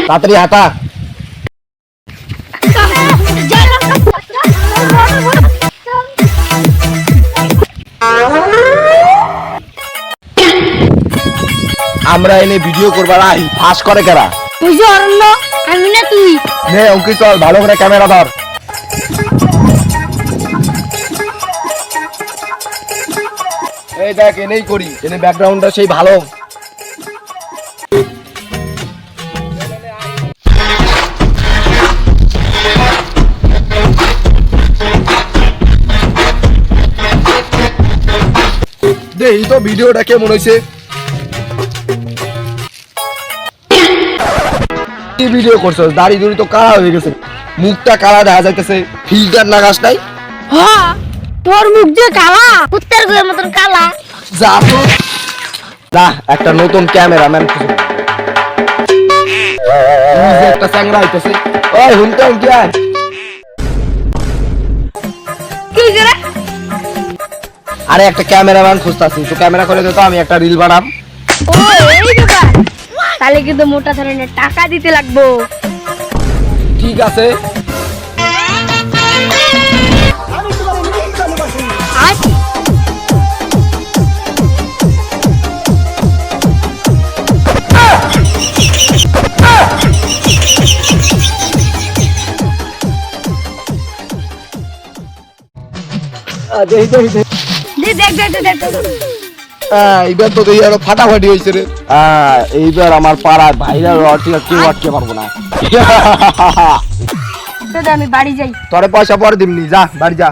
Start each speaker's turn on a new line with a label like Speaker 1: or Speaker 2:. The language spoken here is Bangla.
Speaker 1: তাড়াতাড়ি হাঁটা। আমরা এনে ভিডিও করবার আহি ফাঁস করে কেরা?
Speaker 2: তুই যে অরণ্য, আমি না তুই।
Speaker 1: নে অঙ্কিত চল, ভালো করে ক্যামেরা ধর। এই দেখ এনেই করি, এনে ব্যাকগ্রাউন্ডটা সেই ভালো। এই তো ভিডিওটা কেমন হয়েছে? কি ভিডিও করছো? দাড়ি দুড়ি তো কালা হয়ে গেছে, মুখটা কালা দেখা যাইতেছে, ফিল্টার লাগাস নাই?
Speaker 2: হ্যাঁ, তোর মুখ যে কালা, কুত্তার গোয়ের মতন কালা।
Speaker 1: যা তো যা, একটা নতুন ক্যামেরাম্যান খুঁজে। একটা চ্যাংড়া হইতেছে। ওই হুনতে হুনতে আয়।
Speaker 2: কি করে?
Speaker 1: আরে একটা ক্যামেরাম্যান খুঁজতাছি, তো ক্যামেরা করে দে তো, আমি একটা রিল বানাম।
Speaker 2: ও এই ব্যাপার, তাহলে কিন্তু মোটা ধরনের টাকা দিতে লাগবো।
Speaker 1: ঠিক আছে।
Speaker 2: দেখ দেখ দেখ দেখ।
Speaker 1: এইবার তো দেখি আরো ফাটাফাটি হয়েছে রে। এইবার আমার পাড়ার ভাইরা কেউ আটকে পারবো না।
Speaker 2: আমি বাড়ি যাই।
Speaker 1: তোরে পয়সা পরে দিমনি, যা বাড়ি যা।